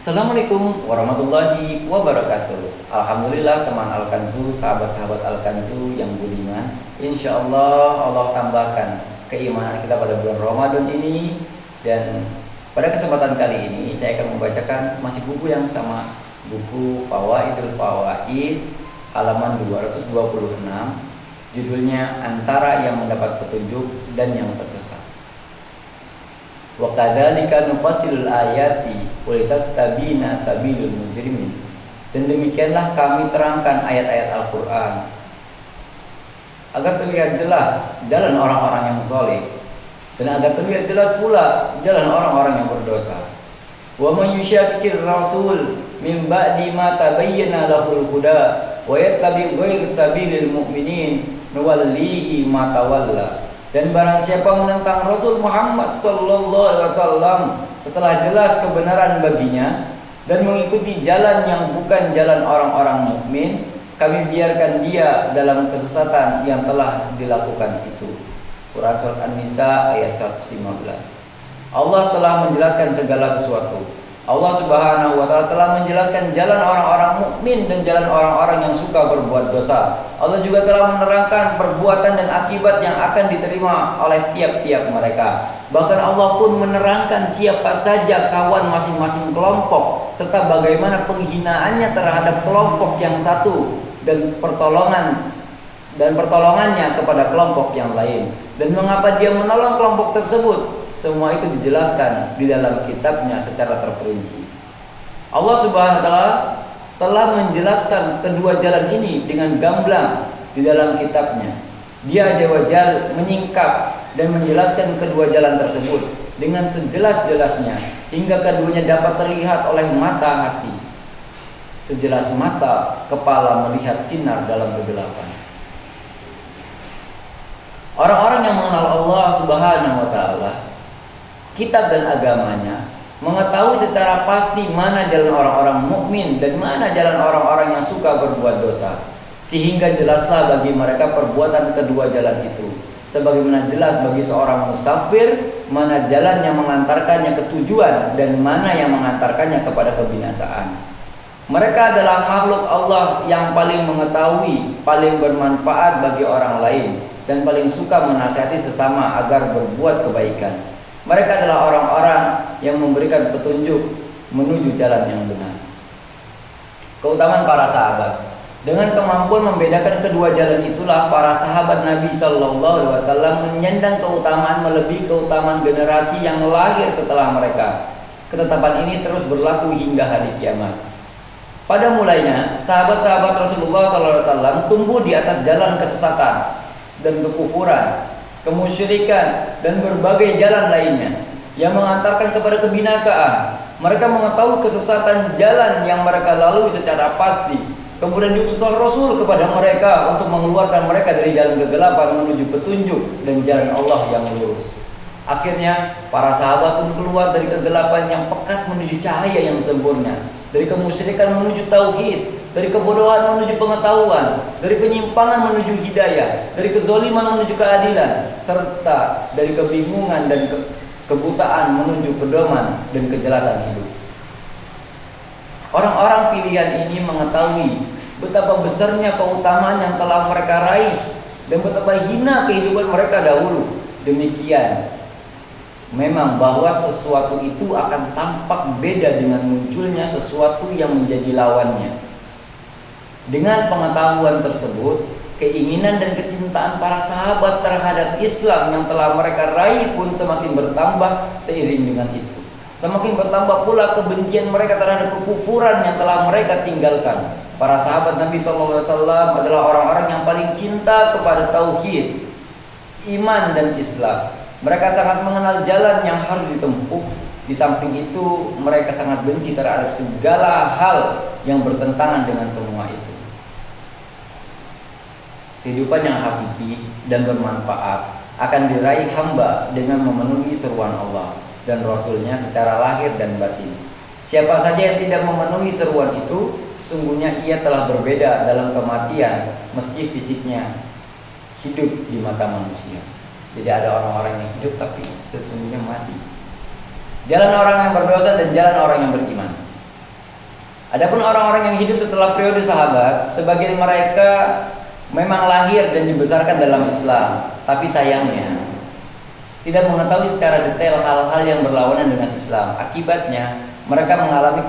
Assalamualaikum warahmatullahi wabarakatuh. Alhamdulillah teman Al-Kanzu, sahabat-sahabat Al-Kanzu yang budiman. Insya Allah Allah tambahkan keimanan kita pada bulan Ramadan ini. Dan pada kesempatan kali ini saya akan membacakan masih buku yang sama, buku Fawaidul Fawaid halaman 226. Judulnya Antara yang mendapat petunjuk dan yang tersesat. Wa kadzalika nufassilul ayati walitastabina sabilul mujrimin. Dan demikianlah kami terangkan ayat-ayat Al-Qur'an agar terlihat jelas jalan orang-orang yang saleh dan agar terlihat jelas pula jalan orang-orang yang berdosa. Wa may yushaqiqir rasul min ba'di ma tabayyana lahul huda wa yattabi' ghayra sabilil mu'minin nuwallihi ma tawalla. Dan barang siapa menentang Rasul Muhammad sallallahu alaihi wasallam setelah jelas kebenaran baginya dan mengikuti jalan yang bukan jalan orang-orang mukmin, kami biarkan dia dalam kesesatan yang telah dilakukan itu. Quran Surat An-Nisa ayat 115. Allah telah menjelaskan segala sesuatu. Allah Subhanahu wa taala telah menjelaskan jalan orang-orang mukmin dan jalan orang-orang yang suka berbuat dosa. Allah juga telah menerangkan perbuatan dan akibat yang akan diterima oleh tiap-tiap mereka. Bahkan Allah pun menerangkan siapa saja kawan masing-masing kelompok serta bagaimana penghinaannya terhadap kelompok yang satu dan pertolongannya kepada kelompok yang lain dan mengapa dia menolong kelompok tersebut. Semua itu dijelaskan di dalam kitabnya secara terperinci. Allah Subhanahu wa taala telah menjelaskan kedua jalan ini dengan gamblang di dalam kitabnya. Dia Azza wa Jalla menyingkap dan menjelaskan kedua jalan tersebut dengan sejelas-jelasnya hingga keduanya dapat terlihat oleh mata hati. Sejelas mata kepala melihat sinar dalam kegelapan. Orang-orang yang mengenal Allah Subhanahu wa taala, kitab dan agamanya, mengetahui secara pasti mana jalan orang-orang mukmin dan mana jalan orang-orang yang suka berbuat dosa, sehingga jelaslah bagi mereka perbuatan kedua jalan itu, sebagaimana jelas bagi seorang musafir mana jalan yang mengantarkannya ke tujuan dan mana yang mengantarkannya kepada kebinasaan. Mereka adalah makhluk Allah yang paling mengetahui, paling bermanfaat bagi orang lain dan paling suka menasihati sesama agar berbuat kebaikan. Mereka adalah orang-orang yang memberikan petunjuk menuju jalan yang benar. Keutamaan para sahabat. Dengan kemampuan membedakan kedua jalan itulah para sahabat Nabi Sallallahu Alaihi Wasallam menyandang keutamaan melebihi keutamaan generasi yang lahir setelah mereka. Ketetapan ini terus berlaku hingga hari kiamat. Pada mulanya, sahabat-sahabat Rasulullah Sallallahu Alaihi Wasallam tumbuh di atas jalan kesesatan dan kekufuran, kemusyrikan dan berbagai jalan lainnya yang mengantarkan kepada kebinasaan. Mereka mengetahui kesesatan jalan yang mereka lalui secara pasti. Kemudian diutuslah Rasul kepada mereka untuk mengeluarkan mereka dari jalan kegelapan menuju petunjuk dan jalan Allah yang lurus. Akhirnya para sahabat pun keluar dari kegelapan yang pekat menuju cahaya yang sempurna, dari kemusyrikan menuju tauhid, dari kebodohan menuju pengetahuan, dari penyimpangan menuju hidayah, dari kezaliman menuju keadilan, serta dari kebingungan dan kebutaan menuju pedoman dan kejelasan hidup. Orang-orang pilihan ini mengetahui betapa besarnya keutamaan yang telah mereka raih dan betapa hina kehidupan mereka dahulu. Demikian memang bahwa sesuatu itu akan tampak beda dengan munculnya sesuatu yang menjadi lawannya. Dengan pengetahuan tersebut, keinginan dan kecintaan para sahabat terhadap Islam yang telah mereka raih pun semakin bertambah seiring dengan itu. Semakin bertambah pula kebencian mereka terhadap kekufuran yang telah mereka tinggalkan. Para sahabat Nabi SAW adalah orang-orang yang paling cinta kepada tauhid, iman dan Islam. Mereka sangat mengenal jalan yang harus ditempuh. Di samping itu, mereka sangat benci terhadap segala hal yang bertentangan dengan semua itu. Kehidupan yang hakiki dan bermanfaat akan diraih hamba dengan memenuhi seruan Allah dan Rasulnya secara lahir dan batin. Siapa saja yang tidak memenuhi seruan itu, sesungguhnya ia telah berbeda dalam kematian meski fisiknya hidup di mata manusia. Jadi ada orang-orang yang hidup tapi sesungguhnya mati. Jalan orang yang berdosa dan jalan orang yang beriman. Adapun orang-orang yang hidup setelah periode sahabat, sebagian mereka memang lahir dan dibesarkan dalam Islam, tapi sayangnya tidak mengetahui secara detail hal-hal yang berlawanan dengan Islam. Akibatnya mereka mengalami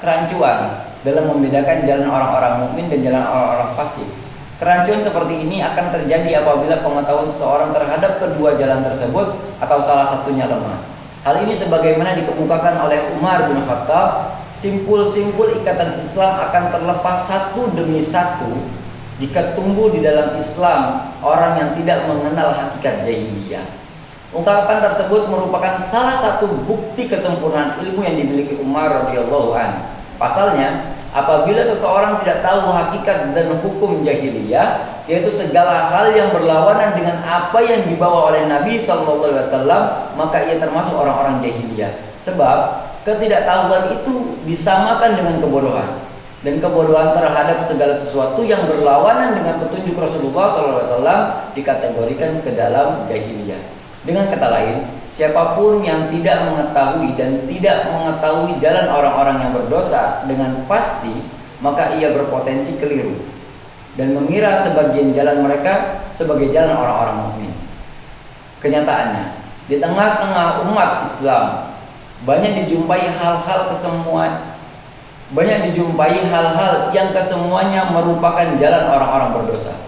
kerancuan dalam membedakan jalan orang-orang mukmin dan jalan orang-orang fasik. Kerancuan seperti ini akan terjadi apabila pengetahuan seseorang terhadap kedua jalan tersebut atau salah satunya lemah. Hal ini sebagaimana dikemukakan oleh Umar bin Khattab, simpul-simpul ikatan Islam akan terlepas satu demi satu jika tumbuh di dalam Islam orang yang tidak mengenal hakikat jahiliyah. Ungkapan tersebut merupakan salah satu bukti kesempurnaan ilmu yang dimiliki Umar radhiyallahu anhu. Pasalnya, apabila seseorang tidak tahu hakikat dan hukum jahiliyah, yaitu segala hal yang berlawanan dengan apa yang dibawa oleh Nabi SAW, maka ia termasuk orang-orang jahiliyah. Sebab ketidaktahuan itu disamakan dengan kebodohan, dan kebodohan terhadap segala sesuatu yang berlawanan dengan petunjuk Rasulullah SAW dikategorikan ke dalam jahiliyah. Dengan kata lain, siapapun yang tidak mengetahui dan tidak mengetahui jalan orang-orang yang berdosa dengan pasti, maka ia berpotensi keliru dan mengira sebagian jalan mereka sebagai jalan orang-orang mukmin. Kenyataannya, di tengah-tengah umat Islam banyak dijumpai hal-hal yang kesemuanya merupakan jalan orang-orang berdosa,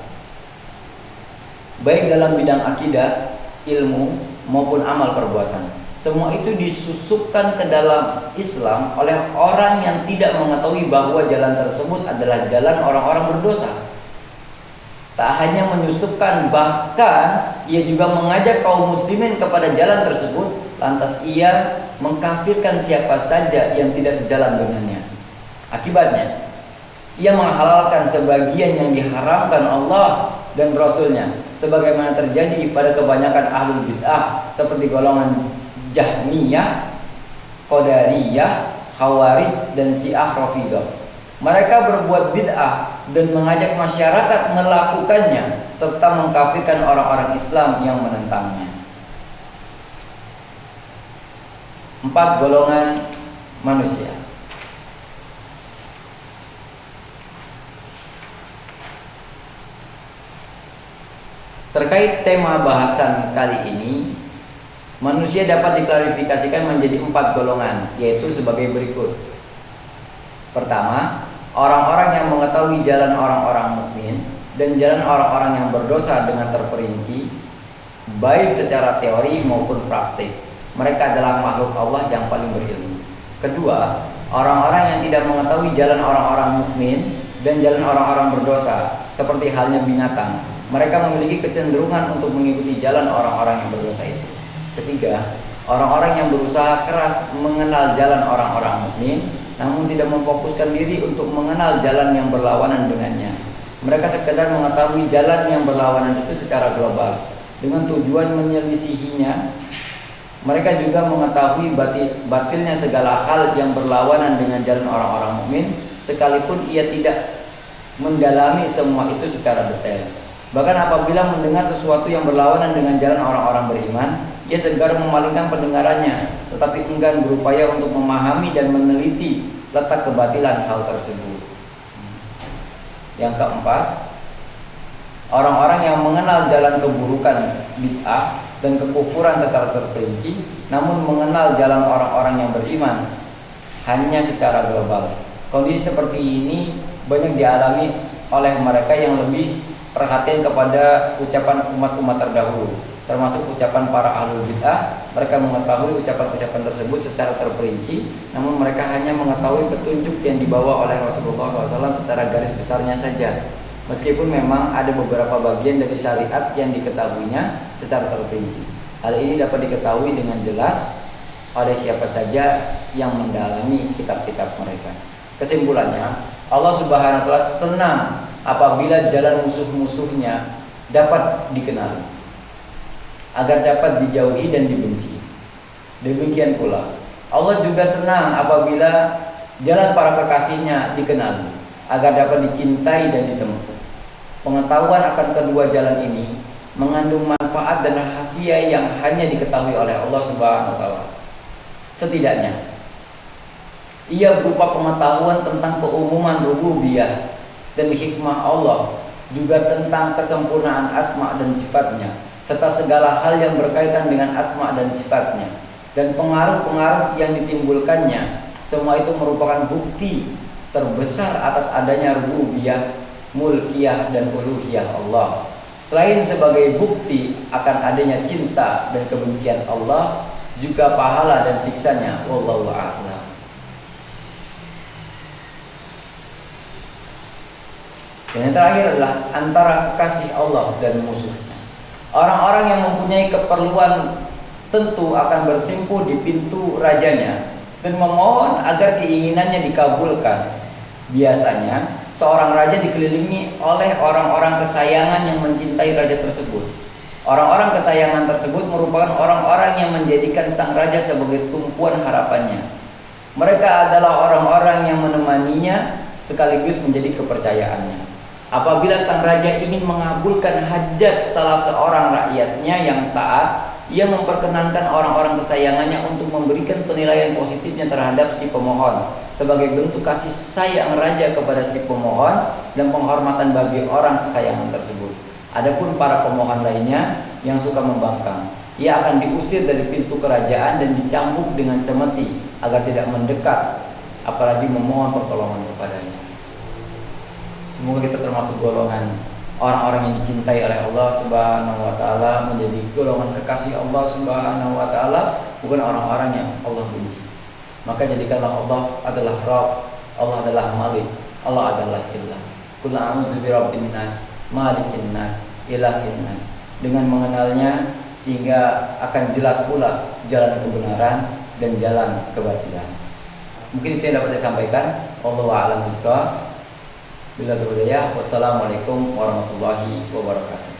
baik dalam bidang akidah, ilmu maupun amal perbuatan. Semua itu disusupkan ke dalam Islam oleh orang yang tidak mengetahui bahwa jalan tersebut adalah jalan orang-orang berdosa. Tak hanya menyusupkan, bahkan ia juga mengajak kaum muslimin kepada jalan tersebut. Lantas ia mengkafirkan siapa saja yang tidak sejalan dengannya. Akibatnya, ia menghalalkan sebagian yang diharamkan Allah dan Rasulnya, sebagaimana terjadi pada kebanyakan ahlul bid'ah seperti golongan Jahmiyah, Qadariyah, Khawarij, dan Syiah Rafidhah. Mereka berbuat bid'ah dan mengajak masyarakat melakukannya serta mengkafirkan orang-orang Islam yang menentangnya. 4 golongan manusia. Terkait tema bahasan kali ini, manusia dapat diklarifikasikan menjadi 4 golongan, yaitu sebagai berikut. Pertama, orang-orang yang mengetahui jalan orang-orang mukmin dan jalan orang-orang yang berdosa dengan terperinci, baik secara teori maupun praktik. Mereka adalah makhluk Allah yang paling berilmu. Kedua, orang-orang yang tidak mengetahui jalan orang-orang mukmin dan jalan orang-orang berdosa, seperti halnya binatang. Mereka memiliki kecenderungan untuk mengikuti jalan orang-orang yang berdosa itu. Ketiga, orang-orang yang berusaha keras mengenal jalan orang-orang mukmin, namun tidak memfokuskan diri untuk mengenal jalan yang berlawanan dengannya. Mereka sekedar mengetahui jalan yang berlawanan itu secara global dengan tujuan menyelisihinya. Mereka juga mengetahui batilnya segala hal yang berlawanan dengan jalan orang-orang mukmin, sekalipun ia tidak mendalami semua itu secara detail. Bahkan apabila mendengar sesuatu yang berlawanan dengan jalan orang-orang beriman, ia segar memalingkan pendengarannya, tetapi enggan berupaya untuk memahami dan meneliti letak kebatilan hal tersebut. Yang keempat, orang-orang yang mengenal jalan keburukan, bid'ah, dan kekufuran secara terperinci, namun mengenal jalan orang-orang yang beriman hanya secara global. Kondisi seperti ini banyak dialami oleh mereka yang lebih perhatian kepada ucapan umat-umat terdahulu, termasuk ucapan para ahlul bid'ah. Mereka mengetahui ucapan-ucapan tersebut secara terperinci, namun mereka hanya mengetahui petunjuk yang dibawa oleh Rasulullah SAW secara garis besarnya saja, meskipun memang ada beberapa bagian dari syariat yang diketahuinya secara terperinci. Hal ini dapat diketahui dengan jelas oleh siapa saja yang mendalami kitab-kitab mereka. Kesimpulannya, Allah Subhanahu wa Ta'ala senang apabila jalan musuh-musuhnya dapat dikenali, agar dapat dijauhi dan dibenci. Demikian pula Allah juga senang apabila jalan para kekasihnya dikenali, agar dapat dicintai dan ditempuh. Pengetahuan akan kedua jalan ini mengandung manfaat dan rahasia yang hanya diketahui oleh Allah Subhanahu wa Ta'ala. Setidaknya Ia berupa pengetahuan tentang keumuman rububiyah dan hikmah Allah, juga tentang kesempurnaan asma dan sifatnya, serta segala hal yang berkaitan dengan asma dan sifatnya, dan pengaruh-pengaruh yang ditimbulkannya. Semua itu merupakan bukti terbesar atas adanya rububiyah, mulkiyah, dan uluhiyah Allah. Selain sebagai bukti akan adanya cinta dan kebencian Allah, juga pahala dan siksanya. Wallahu a'lam. Dan yang terakhir adalah antara kekasih Allah dan musuhnya. Orang-orang yang mempunyai keperluan tentu akan bersimpuh di pintu rajanya dan memohon agar keinginannya dikabulkan. Biasanya seorang raja dikelilingi oleh orang-orang kesayangan yang mencintai raja tersebut. Orang-orang kesayangan tersebut merupakan orang-orang yang menjadikan sang raja sebagai tumpuan harapannya. Mereka adalah orang-orang yang menemaninya sekaligus menjadi kepercayaannya. Apabila sang raja ingin mengabulkan hajat salah seorang rakyatnya yang taat, ia memperkenankan orang-orang kesayangannya untuk memberikan penilaian positifnya terhadap si pemohon sebagai bentuk kasih sayang raja kepada si pemohon dan penghormatan bagi orang kesayangan tersebut. Adapun para pemohon lainnya yang suka membangkang, ia akan diusir dari pintu kerajaan dan dicambuk dengan cemeti agar tidak mendekat, apalagi memohon pertolongan kepadanya. Semoga kita termasuk golongan orang-orang yang dicintai oleh Allah Subhanahu wa taala, menjadi golongan kekasih Allah Subhanahu wa taala, bukan orang-orang yang Allah benci. Maka jadikanlah Allah adalah Rabb, Allah adalah Malik, Allah adalah Ilah. Qul a'udzu birabbin nas, malikin nas, ilahin nas. Dengan mengenalnya sehingga akan jelas pula jalan kebenaran dan jalan kebatilan. Mungkin itu yang dapat saya sampaikan. Wallahu a'lam bishawab. Wassalamualaikum warahmatullahi wabarakatuh.